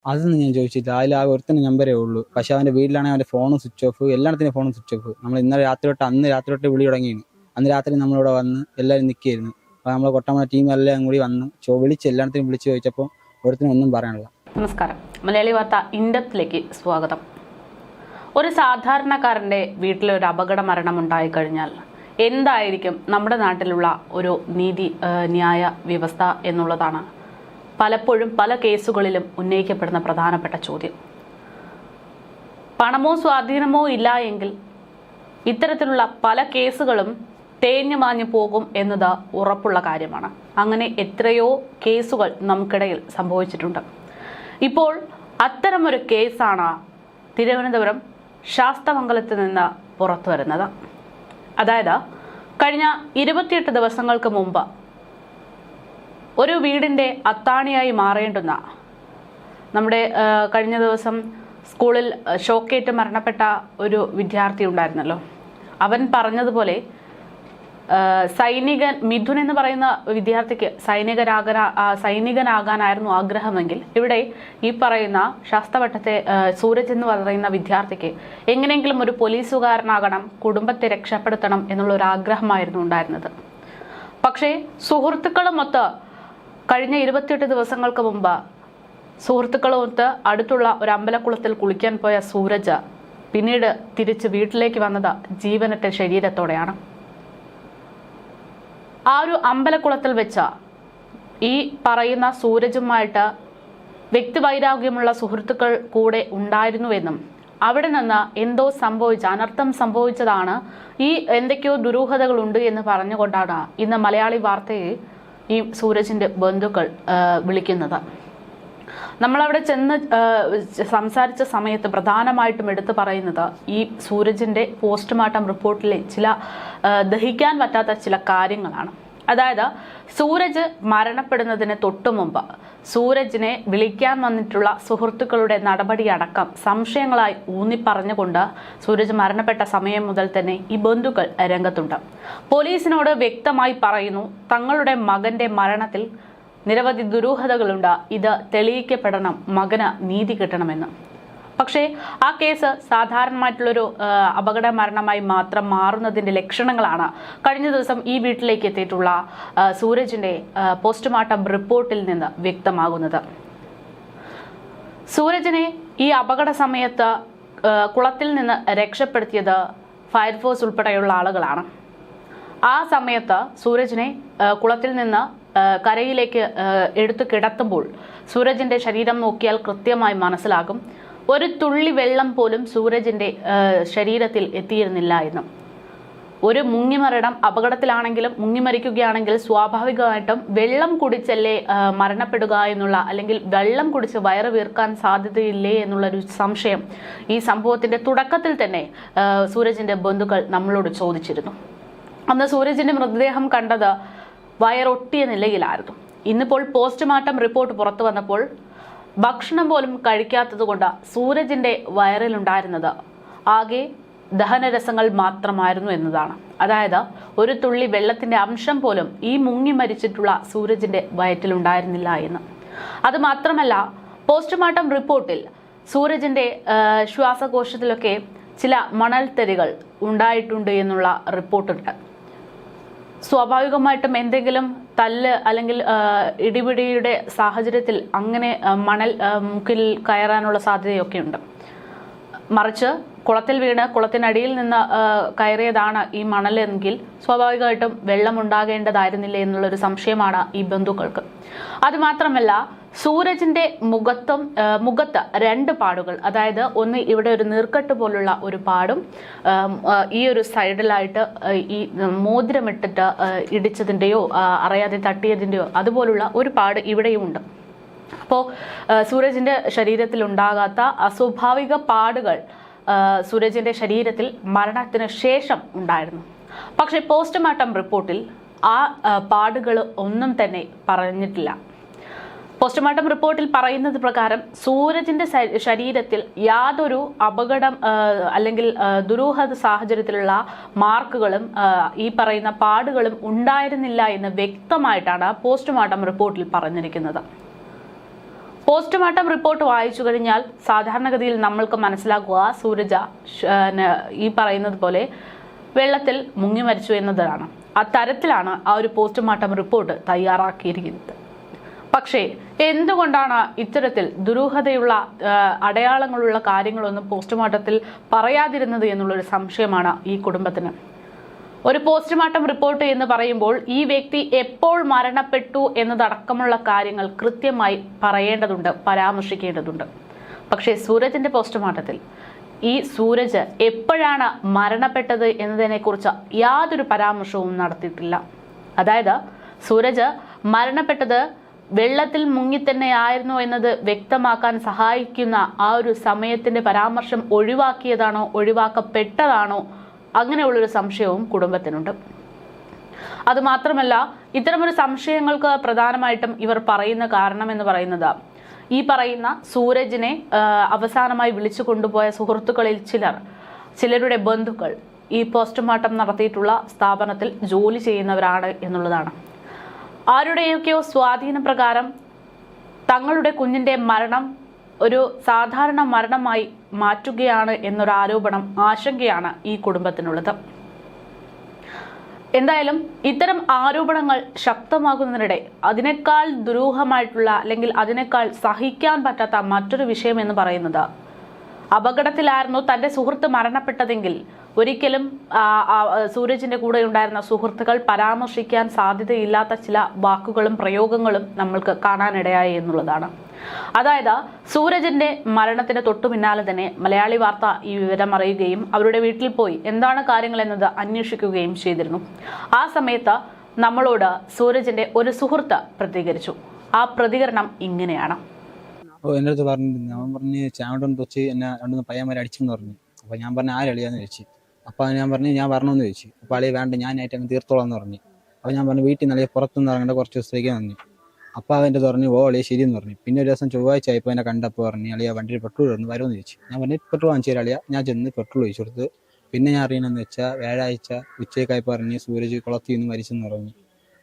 അതൊന്നും ഞാൻ ചോദിച്ചില്ല. അതിൽ ആ ഒരുത്തൻ്റെ നമ്പരേ ഉള്ളൂ. പക്ഷെ അവൻ്റെ വീട്ടിലാണെങ്കിൽ അവൻ്റെ ഫോണും സ്വിച്ച് ഓഫ്, എല്ലാത്തിനും ഫോണും സ്വിച്ച് ഓഫ്. നമ്മൾ ഇന്നലെ രാത്രി തൊട്ട് അന്ന് രാത്രി തൊട്ട് വിളി തുടങ്ങിയാണ്. അന്ന് രാത്രി നമ്മളിവിടെ വന്ന് എല്ലാവരും നിൽക്കുകയായിരുന്നു. അപ്പോൾ നമ്മളെ കൊട്ടമല ടീം എല്ലാം കൂടി വന്ന് വിളിച്ച് എല്ലാത്തിനും വിളിച്ച് ചോദിച്ചപ്പോൾ ഒരുത്തിനും ഒന്നും പറയാനില്ല. നമസ്കാരം, മലയാളി വാർത്ത ഇൻഡെപ്തിലേക്ക് സ്വാഗതം. ഒരു സാധാരണക്കാരൻ്റെ വീട്ടിലൊരു അപകട മരണം ഉണ്ടായിക്കഴിഞ്ഞാൽ എന്തായിരിക്കും നമ്മുടെ നാട്ടിലുള്ള ഒരു ന്യായ വ്യവസ്ഥ എന്നുള്ളതാണ് പലപ്പോഴും പല കേസുകളിലും ഉന്നയിക്കപ്പെടുന്ന പ്രധാനപ്പെട്ട ചോദ്യം. പണമോ സ്വാധീനമോ ഇല്ല എങ്കിൽ ഇത്തരത്തിലുള്ള പല കേസുകളും തേഞ്ഞു മാഞ്ഞു പോകും എന്നത് ഉറപ്പുള്ള കാര്യമാണ്. അങ്ങനെ എത്രയോ കേസുകൾ നമുക്കിടയിൽ സംഭവിച്ചിട്ടുണ്ട്. ഇപ്പോൾ അത്തരമൊരു കേസാണ് തിരുവനന്തപുരം ശാസ്തമംഗലത്ത് നിന്ന് പുറത്തു വരുന്നത്. അതായത് കഴിഞ്ഞ 28 ദിവസങ്ങൾക്ക് മുമ്പ് ഒരു വീടിൻ്റെ അത്താണിയായി മാറേണ്ടുന്ന നമ്മുടെ കഴിഞ്ഞ ദിവസം സ്കൂളിൽ ഷോക്കേറ്റ് മരണപ്പെട്ട ഒരു വിദ്യാർത്ഥി ഉണ്ടായിരുന്നല്ലോ. അവൻ പറഞ്ഞതുപോലെ മിഥുൻ എന്ന് പറയുന്ന വിദ്യാർത്ഥിക്ക് സൈനികനാകാനായിരുന്നു ആഗ്രഹമെങ്കിൽ ഇവിടെ ഈ പറയുന്ന ശാസ്തവട്ടത്തെ സൂരജ് എന്ന് പറയുന്ന വിദ്യാർത്ഥിക്ക് എങ്ങനെയെങ്കിലും ഒരു പോലീസുകാരനാകണം, കുടുംബത്തെ രക്ഷപ്പെടുത്തണം എന്നുള്ള ഒരു ആഗ്രഹമായിരുന്നു ഉണ്ടായിരുന്നത്. പക്ഷേ സുഹൃത്തുക്കളുമൊത്ത് കഴിഞ്ഞ 28 ദിവസങ്ങൾക്ക് മുമ്പ് സുഹൃത്തുക്കളുമൊത്ത് അടുത്തുള്ള ഒരു അമ്പലക്കുളത്തിൽ കുളിക്കാൻ പോയ സൂരജ് പിന്നീട് തിരിച്ച് വീട്ടിലേക്ക് വന്നത് ജീവനറ്റ ശരീരത്തോടെയാണ്. ആ ഒരു അമ്പലക്കുളത്തിൽ വെച്ച് ഈ പറയുന്ന സൂരജുമായിട്ട് വ്യക്തിവൈരാഗ്യമുള്ള സുഹൃത്തുക്കൾ കൂടെ ഉണ്ടായിരുന്നുവെന്നും അവിടെ നിന്ന് എന്തോ അനർത്ഥം സംഭവിച്ചതാണ്, ഈ എന്തൊക്കെയോ ദുരൂഹതകളുണ്ട് എന്ന് പറഞ്ഞുകൊണ്ടാണ് ഇന്ന് മലയാളി വാർത്തയെ ഈ സൂരജിന്റെ ബന്ധുക്കൾ വിളിക്കുന്നത്. നമ്മളവിടെ ചെന്ന് സംസാരിച്ച സമയത്ത് പ്രധാനമായിട്ടും എടുത്തു പറയുന്നത് ഈ സൂരജിന്റെ പോസ്റ്റ്മോർട്ടം റിപ്പോർട്ടിലെ ചില ദഹിക്കാൻ പറ്റാത്ത ചില കാര്യങ്ങളാണ്. അതായത് സൂരജ് മരണപ്പെടുന്നതിന് തൊട്ടു മുമ്പ് സൂരജിനെ വിളിക്കാൻ വന്നിട്ടുള്ള സുഹൃത്തുക്കളുടെ നടപടിയടക്കം സംശയങ്ങളായി ഊന്നിപ്പറഞ്ഞുകൊണ്ട് സൂരജ് മരണപ്പെട്ട സമയം മുതൽ തന്നെ ഈ ബന്ധുക്കൾ രംഗത്തുണ്ട്. പോലീസിനോട് വ്യക്തമായി പറയുന്നു, തങ്ങളുടെ മകന്റെ മരണത്തിൽ നിരവധി ദുരൂഹതകളുണ്ട്, ഇത് തെളിയിക്കപ്പെടണം, മകന് നീതി കിട്ടണമെന്ന്. പക്ഷേ ആ കേസ് സാധാരണമായിട്ടുള്ളൊരു അപകട മരണമായി മാത്രം മാറുന്നതിൻ്റെ ലക്ഷണങ്ങളാണ് കഴിഞ്ഞ ദിവസം ഈ വീട്ടിലേക്ക് എത്തിയിട്ടുള്ള സൂരജിന്റെ പോസ്റ്റ്മോർട്ടം റിപ്പോർട്ടിൽ നിന്ന് വ്യക്തമാകുന്നത്. സൂരജിനെ ഈ അപകട സമയത്ത് കുളത്തിൽ നിന്ന് രക്ഷപ്പെടുത്തിയത് ഫയർഫോഴ്സ് ഉൾപ്പെടെയുള്ള ആളുകളാണ്. ആ സമയത്ത് സൂരജിനെ കുളത്തിൽ നിന്ന് കരയിലേക്ക് എടുത്തു കിടത്തുമ്പോൾ സൂരജിന്റെ ശരീരം നോക്കിയാൽ കൃത്യമായി മനസ്സിലാകും ഒരു തുള്ളി വെള്ളം പോലും സൂരജിന്റെ ശരീരത്തിൽ എത്തിയിരുന്നില്ല എന്നും. ഒരു മുങ്ങിമരണം അപകടത്തിലാണെങ്കിലും മുങ്ങിമരിക്കുകയാണെങ്കിൽ സ്വാഭാവികമായിട്ടും വെള്ളം കുടിച്ചല്ലേ മരണപ്പെടുക എന്നുള്ള, അല്ലെങ്കിൽ വെള്ളം കുടിച്ച് വയറ് വീർക്കാൻ സാധ്യതയില്ലേ എന്നുള്ളൊരു സംശയം ഈ സംഭവത്തിന്റെ തുടക്കത്തിൽ തന്നെ സൂരജിന്റെ ബന്ധുക്കൾ നമ്മളോട് ചോദിച്ചിരുന്നു. അന്ന് സൂരജിന്റെ മൃതദേഹം കണ്ടത് വയറൊട്ടിയ നിലയിലായിരുന്നു. ഇന്നിപ്പോൾ പോസ്റ്റ്മോർട്ടം റിപ്പോർട്ട് പുറത്തു വന്നപ്പോൾ ഭക്ഷണം പോലും കഴിക്കാത്തത് കൊണ്ട് സൂരജിന്റെ വയറിലുണ്ടായിരുന്നത് ആകെ ദഹനരസങ്ങൾ മാത്രമായിരുന്നു എന്നതാണ്. അതായത് ഒരു തുള്ളി വെള്ളത്തിന്റെ അംശം പോലും ഈ മുങ്ങി മരിച്ചിട്ടുള്ള സൂരജിന്റെ വയറ്റിലുണ്ടായിരുന്നില്ല എന്ന്. അതുമാത്രമല്ല, പോസ്റ്റ്മോർട്ടം റിപ്പോർട്ടിൽ സൂരജിന്റെ ശ്വാസകോശത്തിലൊക്കെ ചില മണൽത്തരികൾ ഉണ്ടായിട്ടുണ്ട് എന്നുള്ള റിപ്പോർട്ടുണ്ട്. സ്വാഭാവികമായിട്ടും എന്തെങ്കിലും തല്ല് അല്ലെങ്കിൽ ഇടിപിടിയുടെ സാഹചര്യത്തിൽ അങ്ങനെ മണൽ മുക്കിൽ കയറാനുള്ള സാധ്യതയൊക്കെ ഉണ്ട്. മറിച്ച് കുളത്തിൽ വീണ് കുളത്തിനടിയിൽ നിന്ന് കയറിയതാണ് ഈ മണലെങ്കിൽ സ്വാഭാവികമായിട്ടും വെള്ളം ഉണ്ടാകേണ്ടതായിരുന്നില്ലേ എന്നുള്ളൊരു സംശയമാണ് ഈ ബന്ധുക്കൾക്ക്. അതുമാത്രമല്ല, സൂരജിന്റെ മുഖത്ത് 2 പാടുകൾ, അതായത് ഒന്ന് ഇവിടെ ഒരു നീർക്കെട്ട് പോലുള്ള ഒരു പാടും ഈ ഒരു സൈഡിലായിട്ട് ഈ മോതിരമിട്ടിട്ട് ഇടിച്ചതിൻ്റെയോ അറിയാതെ തട്ടിയതിൻ്റെയോ അതുപോലുള്ള ഒരു പാട് ഇവിടെയും ഉണ്ട്. അപ്പോൾ സൂരജിന്റെ ശരീരത്തിൽ ഉണ്ടാകാത്ത അസ്വാഭാവിക പാടുകൾ സൂരജിന്റെ ശരീരത്തിൽ മരണത്തിന് ശേഷം ഉണ്ടായിരുന്നു. പക്ഷേ പോസ്റ്റ്മോർട്ടം റിപ്പോർട്ടിൽ ആ പാടുകൾ ഒന്നും തന്നെ പറഞ്ഞിട്ടില്ല. പോസ്റ്റ്മോർട്ടം റിപ്പോർട്ടിൽ പറയുന്നത് പ്രകാരം സൂരജിന്റെ ശരീരത്തിൽ യാതൊരു അപകടം അല്ലെങ്കിൽ ദുരൂഹ സാഹചര്യത്തിലുള്ള മാർക്കുകളും ഈ പറയുന്ന പാടുകളും ഉണ്ടായിരുന്നില്ല എന്ന് വ്യക്തമായിട്ടാണ് പോസ്റ്റ്മോർട്ടം റിപ്പോർട്ടിൽ പറഞ്ഞിരിക്കുന്നത്. പോസ്റ്റ്മോർട്ടം റിപ്പോർട്ട് വായിച്ചു കഴിഞ്ഞാൽ സാധാരണഗതിയിൽ നമ്മൾക്ക് മനസ്സിലാക്കുക സൂരജ ഈ പറയുന്നത് പോലെ വെള്ളത്തിൽ മുങ്ങി മരിച്ചു എന്നതാണ്. അത്തരത്തിലാണ് ആ ഒരു പോസ്റ്റ്മോർട്ടം റിപ്പോർട്ട് തയ്യാറാക്കിയിരിക്കുന്നത്. പക്ഷേ എന്തുകൊണ്ടാണ് ഇത്തരത്തിൽ ദുരൂഹതയുള്ള അടയാളങ്ങളുള്ള കാര്യങ്ങളൊന്നും പോസ്റ്റ്മോർട്ടത്തിൽ പറയാതിരുന്നത് എന്നുള്ളൊരു സംശയമാണ് ഈ കുടുംബത്തിന്. ഒരു പോസ്റ്റ്മോർട്ടം റിപ്പോർട്ട് എന്ന് പറയുമ്പോൾ ഈ വ്യക്തി എപ്പോൾ മരണപ്പെട്ടു എന്നതടക്കമുള്ള കാര്യങ്ങൾ കൃത്യമായി പറയേണ്ടതുണ്ട്, പരാമർശിക്കേണ്ടതുണ്ട്. പക്ഷേ സൂരജിന്റെ പോസ്റ്റ്മോർട്ടത്തിൽ ഈ സൂരജ് എപ്പോഴാണ് മരണപ്പെട്ടത് എന്നതിനെക്കുറിച്ച് യാതൊരു പരാമർശവും നടത്തിയിട്ടില്ല. അതായത് സൂരജ് മരണപ്പെട്ടത് വെള്ളത്തിൽ മുങ്ങി തന്നെയായിരുന്നു എന്നത് വ്യക്തമാക്കാൻ സഹായിക്കുന്ന ആ ഒരു സമയത്തിന്റെ പരാമർശം ഒഴിവാക്കിയതാണോ ഒഴിവാക്കപ്പെട്ടതാണോ അങ്ങനെയുള്ളൊരു സംശയവും കുടുംബത്തിനുണ്ട്. അതുമാത്രമല്ല, ഇത്തരമൊരു സംശയങ്ങൾക്ക് പ്രധാനമായിട്ടും ഇവർ പറയുന്ന കാരണം എന്ന് പറയുന്നത് ഈ പറയുന്ന സൂരജിനെ അവസാനമായി വിളിച്ചു കൊണ്ടുപോയ സുഹൃത്തുക്കളിൽ ചിലരുടെ ബന്ധുക്കൾ ഈ പോസ്റ്റ്മോർട്ടം നടത്തിയിട്ടുള്ള സ്ഥാപനത്തിൽ ജോലി ചെയ്യുന്നവരാണ് എന്നുള്ളതാണ്. ആരുടെയൊക്കെയോ സ്വാധീനപ്രകാരം തങ്ങളുടെ കുഞ്ഞിന്റെ മരണം ഒരു സാധാരണ മരണമായി മാറ്റുകയാണ് എന്നൊരു ആരോപണം, ആശങ്കയാണ് ഈ കുടുംബത്തിനുള്ളത്. എന്തായാലും ഇത്തരം ആരോപണങ്ങൾ ശക്തമാകുന്നതിനിടെ അതിനേക്കാൾ ദുരൂഹമായിട്ടുള്ള അല്ലെങ്കിൽ അതിനേക്കാൾ സഹിക്കാൻ പറ്റാത്ത മറ്റൊരു വിഷയം എന്ന് പറയുന്നത്, അപകടത്തിലായിരുന്നു തന്റെ സുഹൃത്ത് മരണപ്പെട്ടതെങ്കിൽ ഒരിക്കലും സൂരജിന്റെ കൂടെ ഉണ്ടായിരുന്ന സുഹൃത്തുക്കൾ പരാമർശിക്കാൻ സാധ്യതയില്ലാത്ത ചില വാക്കുകളും പ്രയോഗങ്ങളും നമ്മൾക്ക് കാണാനിടയായി എന്നുള്ളതാണ്. അതായത് സൂരജിന്റെ മരണത്തിന് തൊട്ടു പിന്നാലെ തന്നെ മലയാളി വാർത്ത ഈ വിവരം അറിയുകയും അവരുടെ വീട്ടിൽ പോയി എന്താണ് കാര്യങ്ങൾ എന്നത് അന്വേഷിക്കുകയും ചെയ്തിരുന്നു. ആ സമയത്ത് നമ്മളോട് സൂരജിന്റെ ഒരു സുഹൃത്ത് പ്രതികരിച്ചു. ആ പ്രതികരണം ഇങ്ങനെയാണ്. എൻ്റെ അടുത്ത് പറഞ്ഞിരുന്നു, അവൻ പറഞ്ഞ് ചാവണ്ടൊന്ന് തൊച്ച് എന്നെ രണ്ടൊന്ന് പയ്യന്മാരെ അടിച്ചെന്ന് പറഞ്ഞു. അപ്പോൾ ഞാൻ പറഞ്ഞു ആരളിയാന്ന് ചോദിച്ചു. അപ്പോൾ ഞാൻ പറഞ്ഞു ഞാൻ വരണമെന്ന് ചോദിച്ചു. അപ്പോൾ അളിയെ വേണ്ട, ഞാനായിട്ട് അങ്ങ് തീർത്തോളാം എന്ന് പറഞ്ഞു. അപ്പോൾ ഞാൻ പറഞ്ഞു വീട്ടിൽ നിന്ന് പുറത്തുനിന്ന് ഇറങ്ങേണ്ട കുറച്ച് ദിവസത്തേക്ക് വന്നു. അപ്പോൾ അവൻ്റെ പറഞ്ഞു ഓ അളിയെ ശരിയെന്ന് പറഞ്ഞു. പിന്നെ ഒരു ദിവസം ചൊവ്വാഴ്ച ആയപ്പോൾ എന്നെ കണ്ടപ്പോൾ പറഞ്ഞു അളിയ വണ്ടിയിൽ പെട്രോൾ ഇടുന്നു വരുമെന്ന് ചോദിച്ചു. ഞാൻ പറഞ്ഞു പെട്രോൾ വാങ്ങിച്ചു തരാം അളിയ. ഞാൻ ചെന്ന് പെട്രോൾ ഒഴിച്ചു കൊടുത്ത്. പിന്നെ ഞാൻ അറിയണമെന്ന് വെച്ചാൽ വ്യാഴാഴ്ച ഉച്ചയ്ക്കായപ്പോൾ പറഞ്ഞ് സൂരജ് കുളത്തിൽ നിന്ന് മരിച്ചെന്ന് പറഞ്ഞു.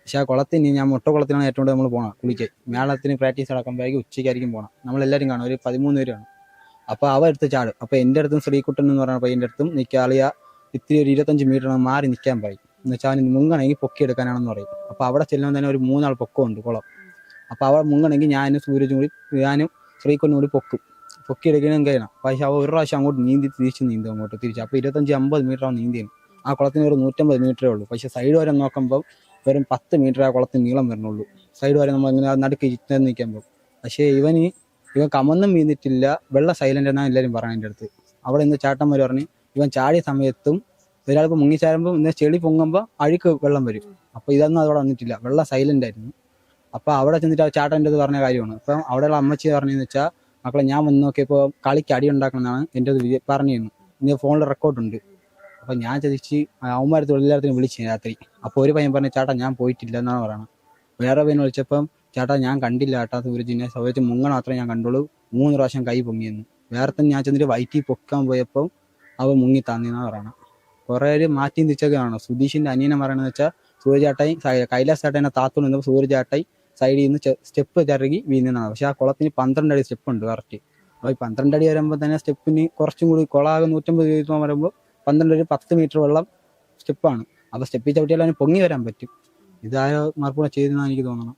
പക്ഷെ ആ കുളത്തിന് ഞാൻ മുട്ടക്കുളത്തിലാണ് ഏറ്റവും കൂടുതൽ നമ്മൾ പോകണം കുളിക്കാൻ. മേളത്തിന് പ്രാക്ടീസ് നടക്കുമ്പോഴേക്കും ഉച്ചയ്ക്കായിരിക്കും പോകണം. നമ്മളെല്ലാവരും കാണും, ഒരു 13 പേരാണ്. അപ്പോൾ അവ എടുത്ത് ചാടും. അപ്പോൾ എൻ്റെ അടുത്തും ശ്രീകുട്ടൻ എന്ന് പറഞ്ഞ പയ്യൻ്റെ അടുത്തും നിൽക്കാളിയ ഇത്തിരി ഒരു 25 മീറ്റർ മാറി നിൽക്കാൻ പറയും. എന്ന് വെച്ചാൽ അവന് മുങ്ങണമെങ്കിൽ പൊക്കി എടുക്കാനാണെന്ന് പറയും. അപ്പോൾ അവിടെ ചെല്ലുമ്പോൾ തന്നെ ഒരു 3 ആൾ പൊക്കമുണ്ട് കുളം. അപ്പോൾ അവിടെ മുങ്ങണമെങ്കിൽ ഞാനും സൂരജും കൂടി ഞാനും ശ്രീകുട്ടനും കൂടി പൊക്കി എടുക്കണം കഴിയണം. പക്ഷേ അവ ഒരു പ്രാവശ്യം അങ്ങോട്ട് തിരിച്ച് നീന്തും അങ്ങോട്ട് തിരിച്ച്. അപ്പോൾ 25-50 മീറ്റർ ആവും നീന്തിയാണ്. ആ കുളത്തിന് ഒരു 150 മീറ്ററേ ഉള്ളൂ. പക്ഷേ സൈഡ് വരെ നോക്കുമ്പോൾ വെറും 10 മീറ്റർ ആ കുളത്തിന് നീളം വരണുള്ളൂ. സൈഡ് വരെ നമ്മൾ ഇങ്ങനെ നടുക്ക് ഇരുന്ന് നിൽക്കുമ്പോൾ. പക്ഷേ ഇവൻ കമന്നും വീന്നിട്ടില്ല, വെള്ളം സൈലന്റ് എന്നാണ് എല്ലാവരും പറയുന്നത് എൻ്റെ അടുത്ത്. അവിടെ ഇന്ന് ചാട്ടന്മാർ പറഞ്ഞ് ഇവൻ ചാടിയ സമയത്തും ഒരാൾക്ക് മുങ്ങിച്ചാരുമ്പോൾ ഇന്ന് ചെളി പൊങ്ങുമ്പോൾ അഴുക്ക് വെള്ളം വരും. അപ്പോൾ ഇതൊന്നും അവിടെ വന്നിട്ടില്ല, വെള്ളം സൈലന്റ് ആയിരുന്നു. അപ്പോൾ അവിടെ ചെന്നിട്ട് ആ ചാട്ടൻ്റെ അത് പറഞ്ഞ കാര്യമാണ്. അപ്പം അവിടെയുള്ള അമ്മച്ചി പറഞ്ഞതെന്ന് വെച്ചാൽ മക്കളെ ഞാൻ വന്ന് നോക്കിയപ്പോൾ കളിക്ക് അടി ഉണ്ടാക്കണമെന്നാണ് എൻ്റെ അത് പറഞ്ഞിരുന്നു. ഇന്ന് ഫോണിൽ റെക്കോർഡുണ്ട്. അപ്പം ഞാൻ ചോദിച്ച് അവന്മാരത്ത് എല്ലാത്തിനും വിളിച്ചു രാത്രി. അപ്പോൾ ഒരു പയ്യൻ പറഞ്ഞു ചേട്ടാ ഞാൻ പോയിട്ടില്ല എന്നാണ് പറയുന്നത്. വേറെ പയ്യൻ വിളിച്ചപ്പം ചേട്ടാ ഞാൻ കണ്ടില്ല ചേട്ടാ സൂരജിനെ, സൗരജ് മുങ്ങണ മാത്രമേ ഞാൻ കണ്ടുള്ളൂ, 3 പ്രാവശ്യം കൈ പൊങ്ങിയെന്ന്. വേറെ തന്നെ ഞാൻ ചെന്നിട്ട് വയറ്റി പൊക്കാൻ പോയപ്പോൾ അവ മുങ്ങി താന്നിന്നാണ് പറയണം. കുറേ ഒരു മാറ്റിയും തിരിച്ചൊക്കെ കാണണം. സുധീഷിൻ്റെ അനിയനെ പറയണമെന്ന് വെച്ചാൽ സൂരജാട്ടായി കൈലാസ് ചേട്ടനെ താത്തു നിന്നപ്പോൾ സൂരജാട്ടായി സൈഡിൽ നിന്ന് സ്റ്റെപ്പ് ചറുകി വീഴുന്നതാണ്. പക്ഷെ ആ കുളത്തിന് 12 അടി സ്റ്റെപ്പ് ഉണ്ട് കറക്റ്റ്. അപ്പോൾ ഈ 12 അടി വരുമ്പോൾ തന്നെ സ്റ്റെപ്പിന് കുറച്ചും കൂടി കുളമാകെ 150 വരുമ്പോൾ 12 ഒരു 10 മീറ്റർ വെള്ളം സ്റ്റെപ്പാണ്. അപ്പോൾ സ്റ്റെപ്പിൽ ചവിട്ടിയാൽ അതിന് പൊങ്ങി വരാൻ പറ്റും. ഇതാരോ മാർക്കൂടെ ചെയ്തെന്നാണ് എനിക്ക് തോന്നണം.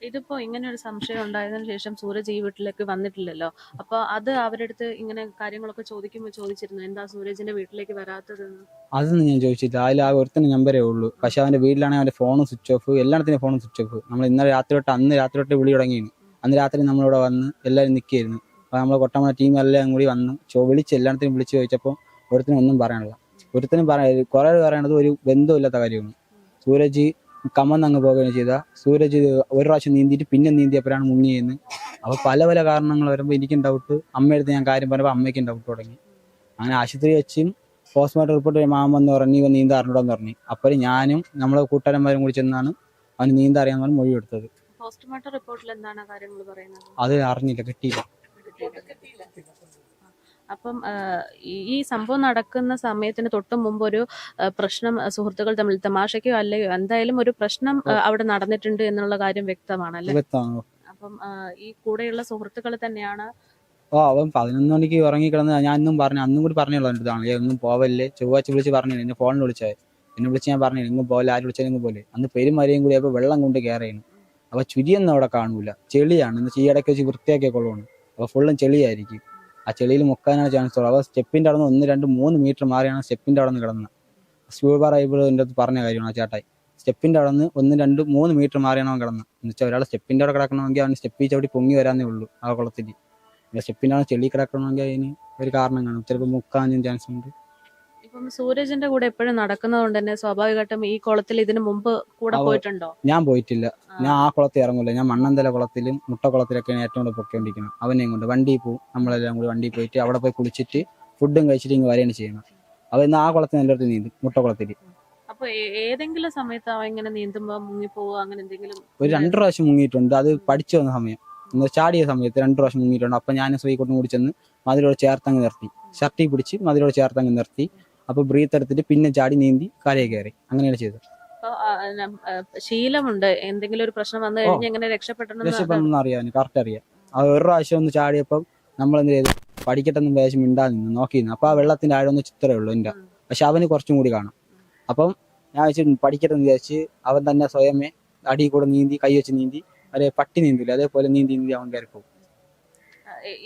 ഇതിപ്പോ ഇങ്ങനെ ഒരു സംശയം ഉണ്ടായതിനു ശേഷം സൂരജ് ഈ വീട്ടിലേക്ക് വന്നിട്ടില്ലല്ലോ. അപ്പൊ അത് അവരുടെ അടുത്ത് ഇങ്ങനെ കാര്യങ്ങളൊക്കെ ചോദിക്കുമ്പോൾ ചോദിച്ചിരുന്നു എന്താ സൂരജിന്റെ വീട്ടിലേക്ക് വരാത്തതെന്ന്? അതൊന്നും ഞാൻ ചോദിച്ചില്ല. അതിൽ ആ ഒരുത്തന്നെ നമ്പരേ ഉള്ളൂ. പക്ഷെ അവൻ്റെ വീട്ടിലാണെങ്കിൽ അവൻ്റെ ഫോണും സ്വിച്ച് ഓഫ്, എല്ലാത്തിനും ഫോണും സ്വിച്ച് ഓഫ്. നമ്മൾ ഇന്നലെ അന്ന് രാത്രി തൊട്ട് വിളി തുടങ്ങിയിരുന്നു. അന്ന് രാത്രി നമ്മളിവിടെ വന്ന് എല്ലാവരും നിൽക്കുകയായിരുന്നു. അപ്പോൾ നമ്മൾ കൊട്ടമല ടീം എല്ലാം കൂടി വന്ന് വിളിച്ച് എല്ലാത്തിനും വിളിച്ച് ചോദിച്ചപ്പോൾ ഒരുത്തിനും ഒന്നും പറയാനില്ല. ഒരുത്തനും കുറേ പറയണത് ഒരു ബന്ധമില്ലാത്ത കാര്യമാണ്. സൂരജ് കമന്നങ്ങ് പോവുകയാണ് ചെയ്ത. സൂരജ് ഒരു പ്രാവശ്യം നീന്തിയിട്ട് പിന്നെ നീന്തിയപ്പോഴാണ് മുങ്ങിയെന്ന്. അപ്പോൾ പല കാരണങ്ങൾ വരുമ്പോൾ എനിക്കും ഡൗട്ട്. അമ്മയടുത്ത് ഞാൻ കാര്യം പറഞ്ഞപ്പോൾ അമ്മയ്ക്കും ഡൗട്ട് തുടങ്ങി. അങ്ങനെ ആശുപത്രി വെച്ചും പോസ്റ്റ്മോർട്ടം റിപ്പോർട്ട് മാമെന്ന് പറഞ്ഞ് ഇവ നീന്താറുണ്ടോന്ന് പറഞ്ഞു. അപ്പോൾ ഞാനും നമ്മളെ കൂട്ടുകാരന്മാരും കൂടി ചെന്നാണ് അവന് നീന്താറിയാന്ന് പറഞ്ഞ് മൊഴി എടുത്തത്. പോസ്റ്റ്മോർട്ടം റിപ്പോർട്ടിൽ എന്താണ് കാര്യങ്ങൾ പറയുന്നത്? അത് അറിഞ്ഞില്ല, കിട്ടിയില്ല. അപ്പം ഈ സംഭവം നടക്കുന്ന സമയത്തിന് തൊട്ട് മുമ്പ് ഒരു പ്രശ്നം സുഹൃത്തുക്കൾ തമ്മിൽ തമാശയ്ക്കോ അല്ലയോ എന്തായാലും ഒരു പ്രശ്നം അവിടെ നടന്നിട്ടുണ്ട് എന്നുള്ള കാര്യം വ്യക്തമാണല്ലേ? വ്യക്തമാണ്. അപ്പൊ അപ്പം ഈ കൂടെയുള്ള സുഹൃത്തുക്കൾ തന്നെയാണ്. അവൻ 11 മണിക്ക് ഉറങ്ങിക്കിടന്ന് ഞാൻ ഇന്നും പറഞ്ഞു, അന്നും കൂടി പറഞ്ഞുള്ളൂ എൻ്റെ അടുത്താണ്, ഒന്നും പോവല്ലേ, ചൊവ്വാഴ്ച വിളിച്ച് പറഞ്ഞു, എന്നെ ഫോണിൽ വിളിച്ചാൽ എന്നെ വിളിച്ച് ഞാൻ പറഞ്ഞു എങ്ങും പോലെ, ആര് വിളിച്ചാലും പോലെ. അന്ന് പെരുമരയും കൂടി അപ്പോൾ വെള്ളം കൊണ്ട് കയറിയാണ്. അപ്പോൾ ചുരിയൊന്നും അവിടെ കാണൂല, ചെളിയാണ്. എന്ന് ഈ ഇടയ്ക്ക് വെച്ച് വൃത്തിയാക്കിയ കുളമാണ്, അപ്പോൾ ഫുള്ളും ചെളിയായിരിക്കും. ആ ചെളിയിൽ മുക്കാനാണ് ചാൻസ് ഉള്ളത്. അപ്പോൾ സ്റ്റെപ്പിൻ്റെ അവിടെ നിന്ന് 1, 2, 3 മീറ്റർ മാറിയാണ് സ്റ്റെപ്പിൻ്റെ അവിടെ നിന്ന് കിടന്നത്. സ്കൂൾ പറയപ്പോൾ എൻ്റെ അടുത്ത് പറഞ്ഞ കാര്യമാണ് ആ ചേട്ടായി. സ്റ്റെപ്പിൻ്റെ അവിടെ നിന്ന് 1, 2, 3 മീറ്റർ മാറിയാണ് അവൻ കിടന്നത്. എന്ന് വെച്ചാൽ ഒരാൾ സ്റ്റെപ്പിൻ്റെ അവിടെ കിടക്കണമെങ്കിൽ അവൻ സ്റ്റെപ്പിൽ ചവിട്ടി പൊങ്ങി വരാനേ ഉള്ളൂ ആ കുളത്തിൽ. സ്റ്റെപ്പിൻ്റെ അവിടെ ചെളി കിടക്കണമെങ്കിൽ അതിന് ഒരു കാരണം കാണും, ചിലപ്പോൾ മുക്കാനും ചാൻസ് ഉണ്ട്. ഇപ്പം സൂരജിന്റെ കൂടെ എപ്പോഴും നടക്കുന്നതുകൊണ്ട് തന്നെ സ്വാഭാവികമായിട്ടും ഈ കുളത്തിൽ ഇതിനു മുമ്പ് കൂടെ പോയിട്ടുണ്ടോ? ഞാൻ പോയിട്ടില്ല, ഞാൻ ആ കുളത്തിൽ ഇറങ്ങൂല. ഞാൻ മണ്ണന്തല കുളത്തിലും മുട്ടക്കുളത്തിലൊക്കെയാണ് ഏറ്റവും കൂടുതൽ പൊക്കിക്കൊണ്ടിരിക്കുന്നത്. അവനെയും കൊണ്ട് വണ്ടിയിൽ പോകും, നമ്മളെല്ലാം കൂടി വണ്ടിയിൽ പോയിട്ട് അവിടെ പോയി കുളിച്ചിട്ട് ഫുഡും കഴിച്ചിട്ട് ഇങ്ങ് വരെയാണ് ചെയ്യണം. അവ ഇന്ന് ആ കുളത്തിൽ നല്ല അടുത്ത് നീന്തും, മുട്ടക്കുളത്തിൽ. അപ്പൊ ഏതെങ്കിലും സമയത്ത് അവ ഇങ്ങനെ നീന്തുമ്പോ മുങ്ങിപ്പോവോ അങ്ങനെ എന്തെങ്കിലും? ഒരു 2 പ്രാവശ്യം മുങ്ങിയിട്ടുണ്ട്. അത് പഠിച്ചു വന്ന സമയം, ഇന്ന് ചാടിയ സമയത്ത് 2 പ്രാവശ്യം മുങ്ങിയിട്ടുണ്ട്. അപ്പം ഞാൻ ശ്രീകുട്ടും കൂടി ചെന്ന് മതിലോട് ചേർത്തങ്ങ് നിർത്തി, ഷർട്ടിൽ പിടിച്ച് മതിലോട് ചേർത്തങ്ങ് നിർത്തി. അപ്പോൾ ബ്രീത്ത് എടുത്തിട്ട് പിന്നെ ചാടി നീന്തി കരയെ കയറി, അങ്ങനെയാണ് ചെയ്തത്. ശീലമുണ്ട്, എന്തെങ്കിലും ഒരു പ്രശ്നം വന്നു കഴിഞ്ഞാൽ എങ്ങനെ രക്ഷപ്പെട്ടെന്ന് അറിയാൻ കറക്റ്റ് അറിയാം. അത് ഒരു പ്രാവശ്യം ഒന്ന് ചാടിയപ്പം നമ്മൾ എന്ത് ചെയ്തു, പഠിക്കട്ടെന്ന് വിചാരിച്ച് മിണ്ടാ നിന്ന് നോക്കി നിന്ന്. അപ്പോൾ ആ വെള്ളത്തിന്റെ ആഴം ഒന്ന് ചിത്രമേ ഉള്ളൂ എൻ്റെ, പക്ഷെ അവന് കുറച്ചും കൂടി കാണും. അപ്പം ഞാൻ വെച്ച് പഠിക്കട്ടെന്ന് വിചാരിച്ച് അവൻ തന്നെ സ്വയമേ അടിയിൽ കൂടെ നീന്തി, കൈ വെച്ച് നീന്തി, അതേ പട്ടി നീന്തില്ല അതേപോലെ നീന്തി അവൻ കയറി പോകും.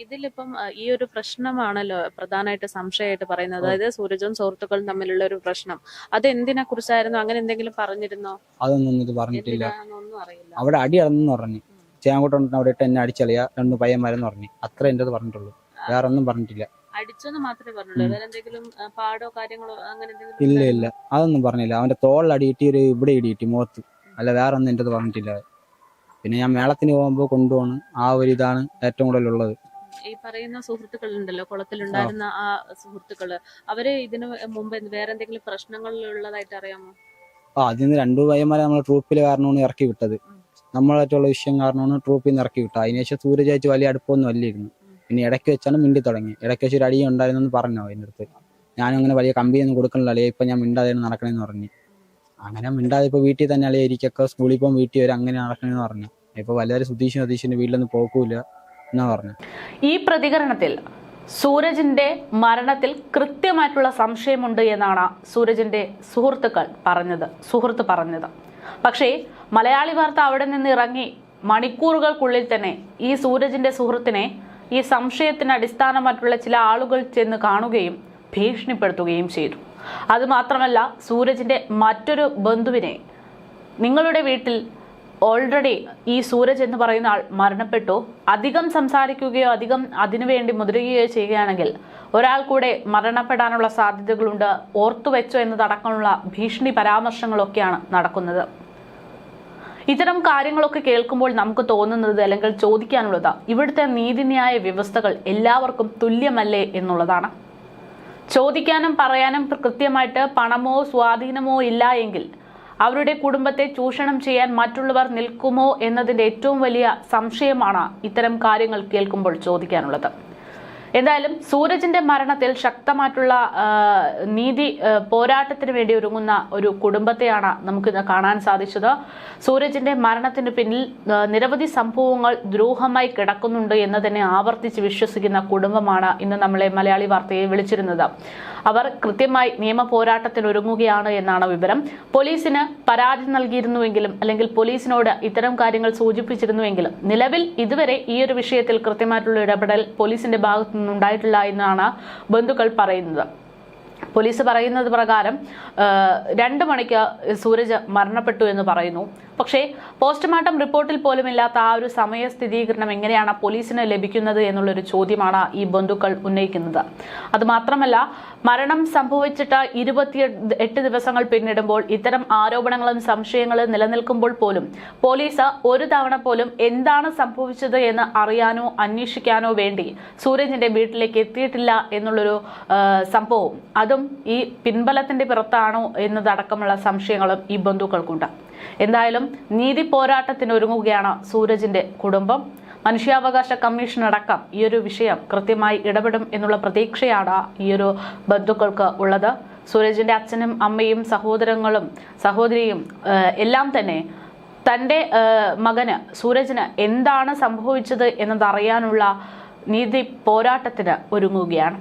ഇതിലിപ്പം ഈ ഒരു പ്രശ്നമാണല്ലോ പ്രധാനമായിട്ട് സംശയമായിട്ട് പറയുന്നത്, അതായത് സൂരജും സുഹൃത്തുക്കളും തമ്മിലുള്ള ഒരു പ്രശ്നം. അത് എന്തിനെ കുറിച്ചായിരുന്നു? അങ്ങനെ എന്തെങ്കിലും പറഞ്ഞിരുന്നോ? അതൊന്നും ഇത് പറഞ്ഞിട്ടില്ല. ഒന്നും അറിയില്ല. അവിടെ അടി അടന്നെന്ന് പറഞ്ഞു, ചേങ്കൂട്ടം അവിടെ ഇട്ട് എന്നെ അടിച്ചളിയാ 2 പയ്യന്മാരെന്ന് പറഞ്ഞു. അത്ര എൻ്റെ അത് പറഞ്ഞിട്ടുള്ളൂ, വേറെ ഒന്നും പറഞ്ഞിട്ടില്ല. അടിച്ചെന്ന് മാത്രമേ പറഞ്ഞുള്ളൂ, വേറെ എന്തെങ്കിലും പാടോ കാര്യങ്ങളോ അങ്ങനെ എന്തെങ്കിലും? ഇല്ല അതൊന്നും പറഞ്ഞില്ല. അവന്റെ തോളിൽ അടിയിട്ട് ഒരു ഇവിടെ ഇടിയിട്ട് മുഖത്ത്, അല്ല വേറെ ഒന്നും എൻ്റെ അത് പറഞ്ഞിട്ടില്ല. പിന്നെ ഞാൻ മേളത്തിന് പോകുമ്പോൾ കൊണ്ടുപോകണം, ആ ഒരു ഇതാണ് ഏറ്റവും കൂടുതലുള്ളത്. ഈ പറയുന്ന സുഹൃത്തുക്കൾ ഉണ്ടല്ലോ, കുളത്തിലുണ്ടായിരുന്ന ആ സുഹൃത്തുക്കള്, അവര് ഇതിനു മുമ്പ് വേറെ എന്തെങ്കിലും പ്രശ്നങ്ങളിലുള്ളതായിട്ട് അറിയാമോ? അതിന് 2 പയ്യന്മാരെ നമ്മൾ ട്രൂപ്പിൽ കാരണമാണ് ഇറക്കി വിട്ടത്. നമ്മളായിട്ടുള്ള വിഷയം കാരണമാണ് ട്രൂപ്പിൽ നിന്ന് ഇറക്കി വിട്ടത്. അതിനുശേഷം സൂരജ് അയച്ച് വലിയ അടുപ്പമൊന്നും അല്ലായിരുന്നു. പിന്നെ ഇടയ്ക്ക് വെച്ചാണ് മിണ്ടി തുടങ്ങി. ഇടയ്ക്ക് വെച്ച് ഒരു അടി ഉണ്ടായിരുന്നെന്ന് പറഞ്ഞോ എൻ്റെ അടുത്ത്. ഞാനും അങ്ങനെ വലിയ കമ്പിയൊന്നും കൊടുക്കണില്ല, അല്ലേ ഇപ്പം ഞാൻ മിണ്ടാതെയാണ് നടക്കണമെന്ന് പറഞ്ഞു. അങ്ങനെ മിണ്ടാതെ ഇപ്പോൾ വീട്ടിൽ തന്നെ അല്ലേ ഇരിക്കൊക്കെ, സ്കൂളിൽ പോകും വീട്ടിൽ വരും, അങ്ങനെ നടക്കണമെന്ന് പറഞ്ഞു. ഇപ്പോൾ വല്ലവരും സുധീഷിന്റെ വീട്ടിലൊന്നും പോക്കൂല എന്നാ പറഞ്ഞു. ഈ പ്രതികരണത്തിൽ സൂരജിന്റെ മരണത്തിൽ കൃത്യമായിട്ടുള്ള സംശയമുണ്ട് എന്നാണ് സൂരജിന്റെ സുഹൃത്ത് പറഞ്ഞത്. പക്ഷേ മലയാളി വാർത്ത അവിടെ നിന്ന് ഇറങ്ങി മണിക്കൂറുകൾക്കുള്ളിൽ തന്നെ ഈ സൂരജിന്റെ സുഹൃത്തിനെ ഈ സംശയത്തിന് അടിസ്ഥാനമായിട്ടുള്ള ചില ആളുകൾ ചെന്ന് കാണുകയും ഭീഷണിപ്പെടുത്തുകയും ചെയ്തു. അതുമാത്രമല്ല, സൂരജിന്റെ മറ്റൊരു ബന്ധുവിനെ, നിങ്ങളുടെ വീട്ടിൽ ഓൾറെഡി ഈ സൂരജ് എന്ന് പറയുന്ന ആൾ മരണപ്പെട്ടു, അധികം സംസാരിക്കുകയോ അധികം അതിനുവേണ്ടി മുതിരുകയോ ചെയ്യുകയാണെങ്കിൽ ഒരാൾ കൂടെ മരണപ്പെടാനുള്ള സാധ്യതകളുണ്ട്, ഓർത്തുവെച്ചോ എന്നതടക്കമുള്ള ഭീഷണി പരാമർശങ്ങളൊക്കെയാണ് നടക്കുന്നത്. ഇത്തരം കാര്യങ്ങളൊക്കെ കേൾക്കുമ്പോൾ നമുക്ക് തോന്നുന്നത്, അല്ലെങ്കിൽ ചോദിക്കാനുള്ളത്, ഇവിടുത്തെ നീതിന്യായ വ്യവസ്ഥകൾ എല്ലാവർക്കും തുല്യമല്ലേ എന്നുള്ളതാണ്. ചോദിക്കാനും പറയാനും കൃത്യമായിട്ട് പണമോ സ്വാധീനമോ ഇല്ല എങ്കിൽ അവരുടെ കുടുംബത്തെ ചൂഷണം ചെയ്യാൻ മറ്റുള്ളവർ നിൽക്കുമോ എന്നതിൻ്റെ ഏറ്റവും വലിയ സംശയമാണ് ഇത്തരം കാര്യങ്ങൾ കേൾക്കുമ്പോൾ ചോദിക്കാനുള്ളത്. എന്തായാലും സൂരജിന്റെ മരണത്തിൽ ശക്തമായിട്ടുള്ള നീതി പോരാട്ടത്തിന് വേണ്ടി ഒരുങ്ങുന്ന ഒരു കുടുംബത്തെയാണ് നമുക്കിന്ന് കാണാൻ സാധിച്ചത്. സൂരജിന്റെ മരണത്തിന് പിന്നിൽ നിരവധി സംഭവങ്ങൾ ദ്രോഹമായി കിടക്കുന്നുണ്ട് എന്ന് തന്നെ ആവർത്തിച്ച് വിശ്വസിക്കുന്ന കുടുംബമാണ് ഇന്ന് നമ്മളെ മലയാളി വാർത്തയെ വിളിച്ചിരുന്നത്. അവർ കൃത്യമായി നിയമ പോരാട്ടത്തിന് ഒരുങ്ങുകയാണ് എന്നാണ് വിവരം. പോലീസിന് പരാതി നൽകിയിരുന്നുവെങ്കിലും, അല്ലെങ്കിൽ പോലീസിനോട് ഇത്തരം കാര്യങ്ങൾ സൂചിപ്പിച്ചിരുന്നുവെങ്കിലും, നിലവിൽ ഇതുവരെ ഈ ഒരു വിഷയത്തിൽ കൃത്യമായിട്ടുള്ള ഇടപെടൽ പോലീസിന്റെ ഭാഗത്തു നിന്നുണ്ടായിട്ടില്ല എന്നാണ് ബന്ധുക്കൾ പറയുന്നത്. പോലീസ് പറയുന്നത് പ്രകാരം 2 മണിക്ക് സൂരജ് മരണപ്പെട്ടു എന്ന് പറയുന്നു. പക്ഷേ പോസ്റ്റ്മോർട്ടം റിപ്പോർട്ടിൽ പോലും ഇല്ലാത്ത ആ ഒരു സമയ സ്ഥിരീകരണം എങ്ങനെയാണ് പോലീസിന് ലഭിക്കുന്നത് എന്നുള്ളൊരു ചോദ്യമാണ് ഈ ബന്ധുക്കൾ ഉന്നയിക്കുന്നത്. അതുമാത്രമല്ല, മരണം സംഭവിച്ചിട്ട് 28 ദിവസങ്ങൾ പിന്നിടുമ്പോൾ ഇത്തരം ആരോപണങ്ങളും സംശയങ്ങളും നിലനിൽക്കുമ്പോൾ പോലും പോലീസ് ഒരു തവണ പോലും എന്താണ് സംഭവിച്ചത് എന്ന് അറിയാനോ അന്വേഷിക്കാനോ വേണ്ടി സൂരജിന്റെ വീട്ടിലേക്ക് എത്തിയിട്ടില്ല എന്നുള്ളൊരു സംഭവം, അതും ഈ പിൻബലത്തിന്റെ പുറത്താണോ എന്നതടക്കമുള്ള സംശയങ്ങളും ഈ ബന്ധുക്കൾക്കുണ്ട്. എന്തായാലും നീതി പോരാട്ടത്തിന് ഒരുങ്ങുകയാണ് സൂരജിന്റെ കുടുംബം. മനുഷ്യാവകാശ കമ്മീഷൻ അടക്കം ഈ ഒരു വിഷയം കൃത്യമായി ഇടപെടും എന്നുള്ള പ്രതീക്ഷയാണ് ഈ ഒരു ബന്ധുക്കൾക്ക് ഉള്ളത്. സൂരജിന്റെ അച്ഛനും അമ്മയും സഹോദരങ്ങളും സഹോദരിയും എല്ലാം തന്നെ തൻ്റെ മകന് സൂരജിന് എന്താണ് സംഭവിച്ചത് എന്നതറിയാനുള്ള നീതി പോരാട്ടത്തിന് ഒരുങ്ങുകയാണ്.